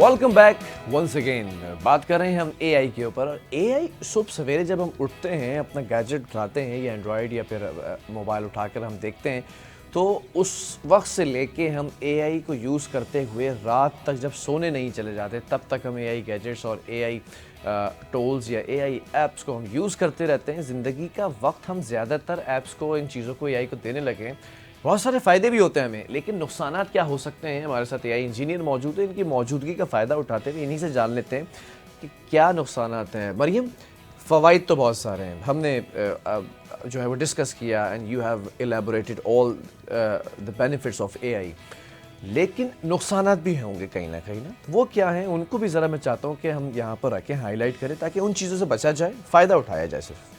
Welcome back once again. बात कर रहे हैं हम एआई के ऊपर। और एआई सुबह सवेरे जब हम उठते हैं, अपना गैजेट उठाते हैं या एंड्रॉयड या फिर मोबाइल उठाकर हम देखते हैं, तो उस वक्त से लेके हम एआई को यूज़ करते हुए रात तक जब सोने नहीं चले जाते, तब तक हम एआई गैजेट्स और एआई टूल्स या एआई ऐप्स को हम यूज़ करते रहते हैं। ज़िंदगी का वक्त हम ज़्यादातर ऐप्स को, इन चीज़ों को, एआई को देने लगे हैं। बहुत सारे फ़ायदे भी होते हैं हमें, लेकिन नुकसानात क्या हो सकते हैं। हमारे साथ एआई इंजीनियर मौजूद है, इनकी मौजूदगी का फ़ायदा उठाते हुए इन्हीं से जान लेते हैं कि क्या नुकसानात हैं। मरियम, फ़वाइद तो बहुत सारे हैं, हमने जो है वो डिस्कस किया and you have elaborated all the benefits of AI, लेकिन नुकसानात भी होंगे कहीं ना कहीं ना। वो क्या हैं, उनको भी ज़रा मैं चाहता हूँ कि हम यहाँ पर रखें, हाईलाइट करें, ताकि उन चीज़ों से बचा जाए, फ़ायदा उठाया जाए सिर्फ।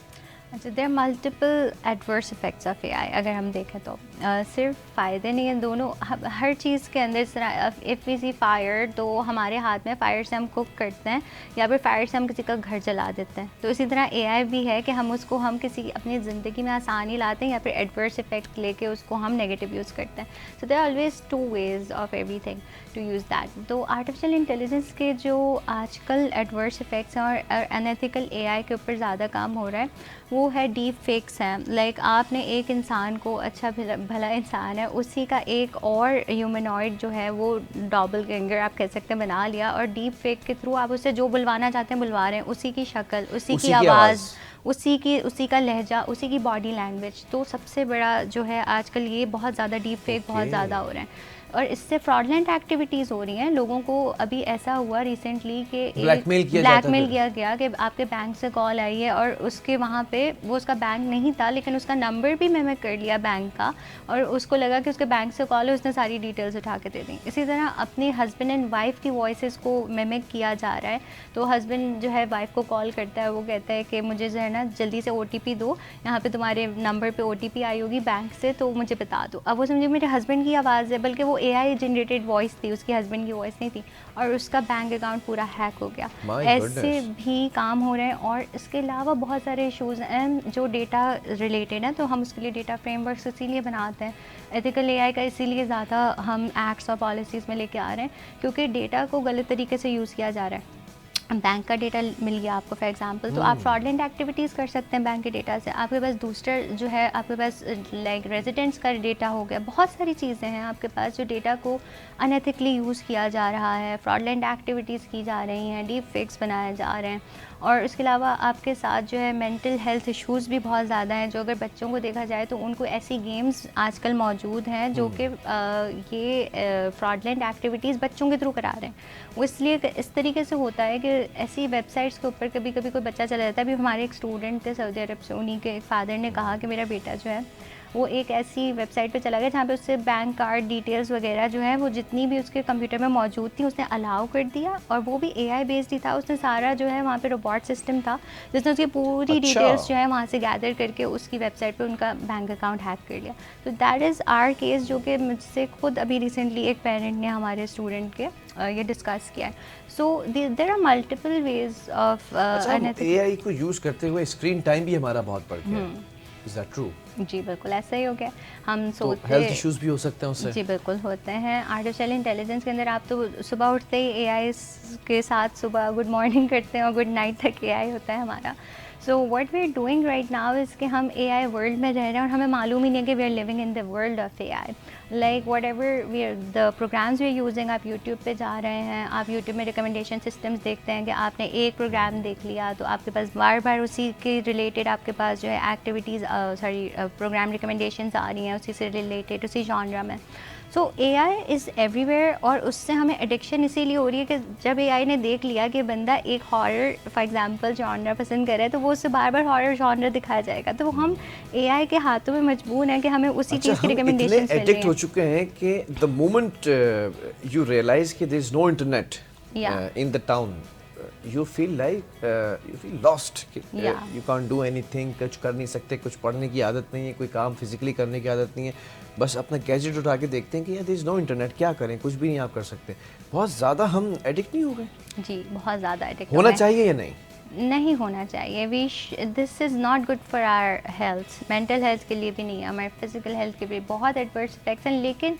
अच्छा, there multiple adverse effects of AI. अगर हम देखें तो सिर्फ फ़ायदे नहीं हैं, दोनों हर चीज़ के अंदर। इफ़ वी सी फायर, तो हमारे हाथ में फ़ायर से हम कुक करते हैं या फिर फायर से हम किसी का घर जला देते हैं। तो इसी तरह एआई भी है कि हम किसी अपनी ज़िंदगी में आसानी लाते हैं या फिर एडवर्स इफ़ेक्ट लेके उसको हम नेगेटिव यूज़ करते हैं। So there are always two ways of everything to use that. तो आर्टिफिशियल इंटेलिजेंस के जो आजकल एडवर्स इफ़ेक्ट्स हैं और अनएथिकल एआई के ऊपर ज़्यादा काम हो रहा है, वो है डीप फेक्स हैं। लाइक आपने एक इंसान को, अच्छा भला इंसान है, उसी का एक और ह्यूमनॉइड जो है वो डॉपलगैंगर आप कह सकते हैं बना लिया, और डीप फेक के थ्रू आप उससे जो बुलवाना चाहते हैं बुलवा रहे हैं। उसी की शक्ल, उसी की आवाज़, उसी का लहजा, उसी की बॉडी लैंग्वेज। तो सबसे बड़ा जो है आजकल ये बहुत ज़्यादा डीप फेक बहुत ज़्यादा हो रहे हैं और इससे फ्रॉडलेंट एक्टिविटीज़ हो रही हैं। लोगों को अभी ऐसा हुआ रिसेंटली कि ब्लैकमेल किया गया कि आपके बैंक से कॉल आई है और उसके वहाँ पे वो उसका बैंक नहीं था, लेकिन उसका नंबर भी मिमिक कर लिया बैंक का, और उसको लगा कि उसके बैंक से कॉल है, उसने सारी डिटेल्स उठा के दे दी। इसी तरह अपने हस्बैंड एंड वाइफ की वॉइसेस को मिमिक किया जा रहा है। तो हस्बैंड जो है वाइफ को कॉल करता है, वो कहता है कि मुझे जो है ना जल्दी से ओटीपी दो, यहाँ पे तुम्हारे नंबर पे ओटीपी आई होगी बैंक से, तो मुझे बता दो। अब वो समझे मेरे हस्बैंड की आवाज़ है, बल्कि वो एआई जनरेटेड वॉइस थी, उसकी हस्बैंड की वॉइस नहीं थी, और उसका बैंक अकाउंट पूरा हैक हो गया। ऐसे भी काम हो रहे हैं। और इसके अलावा बहुत सारे इशूज़ हैं जो डेटा रिलेटेड हैं, तो हम उसके लिए डेटा फ्रेमवर्क्स इसीलिए बनाते हैं। एथिकल एआई का इसीलिए ज़्यादा हम एक्ट्स और पॉलिसीज़ में लेके आ रहे हैं, क्योंकि डेटा को गलत तरीके से यूज़ किया जा रहा है। बैंक का डेटा मिल गया आपको फॉर एग्जांपल, तो आप फ्रॉडलेंट एक्टिविटीज़ कर सकते हैं बैंक के डेटा से। आपके पास दूसरा जो है, आपके पास लाइक रेजिडेंट्स का डेटा हो गया, बहुत सारी चीज़ें हैं आपके पास जो डेटा को अनएथिकली यूज़ किया जा रहा है, फ्रॉडलेंट एक्टिविटीज़ की जा रही हैं, डीप फेक्स बनाए जा रहे हैं। और इसके अलावा आपके साथ जो है मेंटल हेल्थ इश्यूज़ भी बहुत ज़्यादा हैं। जो अगर बच्चों को देखा जाए तो उनको ऐसी गेम्स आजकल मौजूद हैं जो कि ये फ्रॉडलेंट एक्टिविटीज़ बच्चों के थ्रू करा रहे हैं। वो इसलिए इस तरीके से होता है कि ऐसी वेबसाइट्स के ऊपर कभी कभी कोई बच्चा चला जाता है। अभी हमारे एक स्टूडेंट थे सऊदी अरब से, उन्हीं के फादर ने कहा कि मेरा बेटा जो है वो एक ऐसी वेबसाइट पे चला गया जहाँ पे उससे बैंक कार्ड डिटेल्स वगैरह जो है वो जितनी भी उसके कंप्यूटर में मौजूद थी उसने अलाउ कर दिया, और वो भी एआई बेस्ड ही था। उसने सारा जो है वहाँ पे रोबोट सिस्टम था जिसने उसकी पूरी डिटेल्स जो है वहाँ से गैदर करके उसकी वेबसाइट पे उनका बैंक अकाउंट हैक कर लिया। तो दैट इज़ आर केस, जो कि मुझसे खुद अभी रिसेंटली एक पेरेंट ने हमारे स्टूडेंट के ये डिस्कस किया है। So there are multiple ways of AI को यूज़ करते हुए स्क्रीन टाइम भी हमारा बहुत बढ़ गया है। Is that true? जी बिल्कुल ऐसा ही हो गया। हम तो हेल्थ इश्यूज भी हो सकते हैं उससे। जी बिल्कुल होते हैं। आर्टिफिशियल इंटेलिजेंस के अंदर आप तो सुबह उठते ही एआई के साथ सुबह गुड मॉर्निंग करते हैं और गुड नाइट तक एआई होता है हमारा। So what we are doing right now is कि हम एआई वर्ल्ड में रह रहे हैं और हमें मालूम ही नहीं है कि we are living in the world of AI. Like whatever we are the programs we are using, आप यूट्यूब पे जा रहे हैं, आप यूट्यूब में रिकमेंडेशन सिस्टम्स देखते हैं कि आपने एक प्रोग्राम देख लिया तो आपके पास बार बार उसी के रिलेटेड आपके पास जो है एक्टिविटीज़ प्रोग्राम रिकमेंडेशंस आ रही हैं उसी से रिलेटेड, उसी जॉनरा में। सो एआई इज़ एवरीवेयर, और उससे हमें एडिक्शन इसीलिए हो रही है कि जब एआई ने देख लिया कि बंदा एक हॉरर फॉर एग्जांपल जॉनरा पसंद कर रहा है, तो वो उससे बार बार हॉरर जॉनरा दिखाया जाएगा। तो हम एआई के हाथों में मजबूर हैं कि हमें उसी चीज़ की रिकमेंडेशंस मिल रही हैं। एडिक्ट हो चुके हैं कि द मोमेंट यू रियलाइज कि there is no internet in the town, you feel lost, you can't do anything, कुछ कर नहीं सकते, कुछ पढ़ने की आदत नहीं है, कोई काम फिजिकली करने की आदत नहीं है, बस अपना गैजेट उठा के देखते हैं कि यार देयर इज नो इंटरनेट, क्या करें, कुछ भी नहीं आप कर सकते। बहुत ज़्यादा हम एडिक्ट नहीं हो गए? जी बहुत ज़्यादा एडिक्ट होना चाहिए या नहीं? नहीं होना चाहिए। This is not good for our health, mental health के लिए भी नहीं है, हमारे फिजिकल हेल्थ के भी बहुत एडवर्स इफेक्ट्स हैं। लेकिन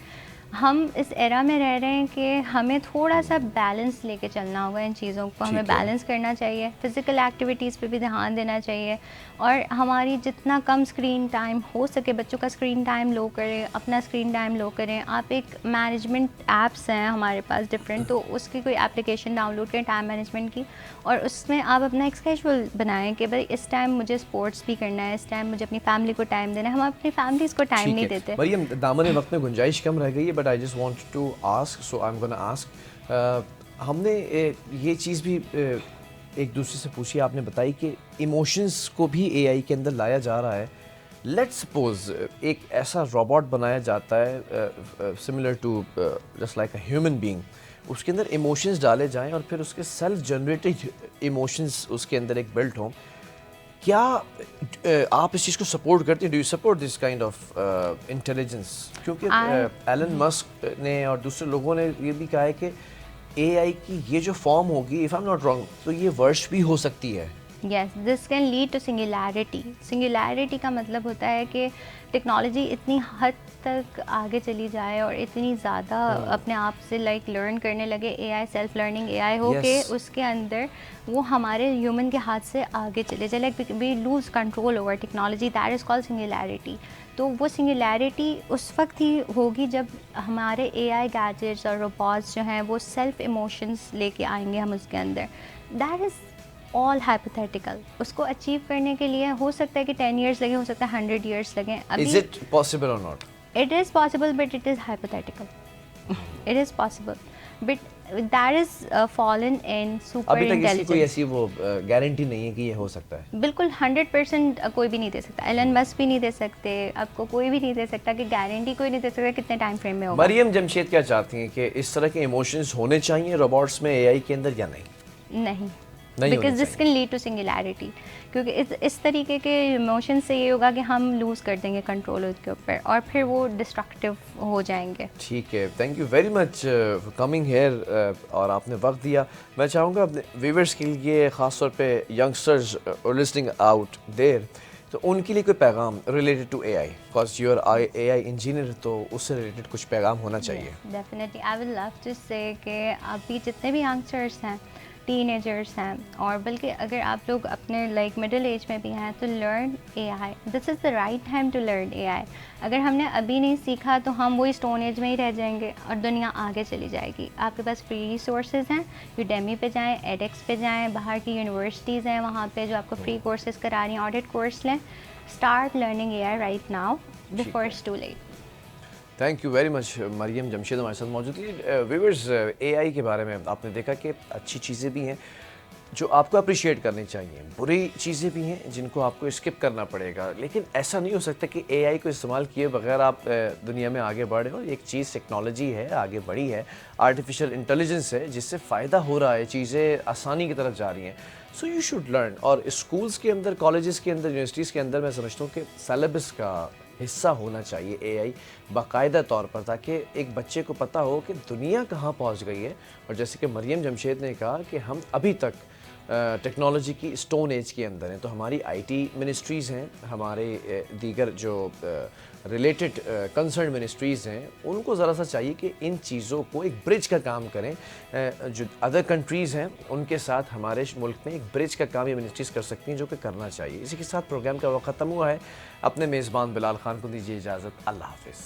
हम इस एरा में रह रहे हैं कि हमें थोड़ा सा बैलेंस लेके चलना होगा इन चीज़ों को, हमें ठीक है। बैलेंस करना चाहिए, फिज़िकल एक्टिविटीज़ पे भी ध्यान देना चाहिए और हमारी जितना कम स्क्रीन टाइम हो सके बच्चों का स्क्रीन टाइम लो करें, अपना स्क्रीन टाइम लो करें। आप एक मैनेजमेंट ऐप्स हैं हमारे पास डिफरेंट, तो उसकी कोई एप्लीकेशन डाउनलोड करें टाइम मैनेजमेंट की और उसमें आप अपना एक स्केड्यूल बनाएं कि भाई इस टाइम मुझे स्पोर्ट्स भी करना है, इस टाइम मुझे अपनी फैमिली को टाइम देना है। हम अपनी फैमिलीज़ को टाइम ठीक नहीं है देते। मरियम, दामन वक्त में गुंजाइश कम रह गई है, but I just want to ask, so I am gonna ask. हमने ये चीज़ भी एक दूसरे से पूछी, आपने बताई कि इमोशंस को भी एआई के अंदर लाया जा रहा है। लेट्स सपोज एक ऐसा रोबोट बनाया जाता है similar to just like a human being, उसके अंदर इमोशंस डाले जाएं और फिर उसके सेल्फ जनरेटेड इमोशंस उसके अंदर एक बिल्ट हों। क्या आप इस चीज़ को सपोर्ट करते हैं? Do you support this kind of intelligence? क्योंकि एलन मस्क ने और दूसरे लोगों ने ये भी कहा है कि एआई की ये जो फॉर्म होगी, if I am not wrong, तो ये वर्ष भी हो सकती है। Yes, this can lead to singularity. Singularity का मतलब होता है कि टेक्नोलॉजी इतनी हद तक आगे चली जाए और इतनी ज़्यादा अपने आप से लाइक लर्न करने लगे, एआई सेल्फ लर्निंग एआई हो के Yes. उसके अंदर वो हमारे ह्यूमन के हाथ से आगे चले जाए, like we lose control over technology, that is called singularity. तो वो सिंगुलैरिटी उस वक्त ही होगी जब हमारे एआई गैजेट्स और रोबोट्स जो हैं वो सेल्फ इमोशंस लेके आएंगे हम उसके अंदर। That is all hypothetical. उसको अचीव करने के लिए हो सकता है कि 10 इयर्स लगे, हो सकता है 100 इयर्स लगे। इज इट पॉसिबल और not? It is possible but it is hypothetical. It is possible but that is fallen in super अभी तक इसकी कोई इंटेलिजेंस। ऐसी वो गारंटी नहीं है कि ये हो सकता है। बिल्कुल 100% कोई भी नहीं दे सकता। एलन मस्क भी नहीं दे सकते, आपको कोई भी नहीं दे सकता कि गारंटी कोई नहीं दे सकता कितने टाइम फ्रेम में होगा। मरियम जमशेद क्या चाहती हैं कि इस तरह के इमोशंस होने चाहिए रोबोट्स में, एआई के अंदर, या नहीं? नहीं, नहीं बिकॉज होने this can lead to singularity. क्योंकि इस तरीके के इमोशन से ये होगा कि हम लूज़ कर देंगे कंट्रोल उसके ऊपर और फिर वो डिस्ट्रक्टिव हो जाएंगे। ठीक है, thank you very much for coming here और आपने वक्त दिया। मैं चाहूँगा अपने व्यूअर्स के लिए, ख़ास तौर पे यंगस्टर्स लिसनिंग आउट देयर, तो उनके लिए कोई पैगाम related to AI, because you are AI engineer, तो उससे रिलेटेड कुछ पैगाम होना चाहिए। Definitely I will love to say कि अभी जितने भी यंगस्टर्स हैं, टीनेजर्स हैं, और बल्कि अगर आप लोग अपने लाइक मिडिल एज में भी हैं, तो learn AI. This is the right time to learn AI. अगर हमने अभी नहीं सीखा तो हम वही स्टोन एज में ही रह जाएंगे और दुनिया आगे चली जाएगी। आपके पास फ्री रिसोर्सेज हैं, यूडेमी पे जाएं, एडेक्स पे जाएं, बाहर की यूनिवर्सिटीज़ हैं वहाँ पे जो आपको फ्री कोर्सेज करा रही हैं, ऑडिट कोर्स लें। Start learning AI right now before it's too late. Thank you very much. Maryam Jamshed हमारे साथ मौजूद थी। व्यूअर्स, एआई के बारे में आपने देखा कि अच्छी चीज़ें भी हैं जो आपको अप्रिशिएट करनी चाहिए, बुरी चीज़ें भी हैं जिनको आपको स्किप करना पड़ेगा, लेकिन ऐसा नहीं हो सकता कि एआई को इस्तेमाल किए बगैर आप दुनिया में आगे बढ़े हो। एक चीज़ टेक्नोलॉजी है, आगे बढ़ी है, आर्टिफिशियल इंटेलिजेंस है, जिससे फ़ायदा हो रहा है, चीज़ें आसानी की तरफ जा रही हैं। So you should learn. और स्कूल्स के अंदर, कॉलेजेस के अंदर, यूनिवर्सिटीज़ के अंदर मैं समझता हूँ कि सिलेबस का हिस्सा होना चाहिए एआई बाकायदा तौर पर, ताकि एक बच्चे को पता हो कि दुनिया कहाँ पहुँच गई है। और जैसे कि मरियम जमशेद ने कहा कि हम अभी तक टेक्नोलॉजी की स्टोन एज के अंदर हैं, तो हमारी आईटी मिनिस्ट्रीज़ हैं, हमारे दीगर जो रिलेटेड कंसर्न मिनिस्ट्रीज़ हैं, उनको ज़रा सा चाहिए कि इन चीज़ों को एक ब्रिज का काम करें। जो अदर कंट्रीज़ हैं उनके साथ हमारे मुल्क में एक ब्रिज का काम ये मिनिस्ट्रीज़ कर सकती हैं, जो कि करना चाहिए। इसी के साथ प्रोग्राम का वक्त ख़त्म हुआ है। अपने मेज़बान बिलाल खान को दीजिए इजाज़त। अल्लाह हाफ़िज़।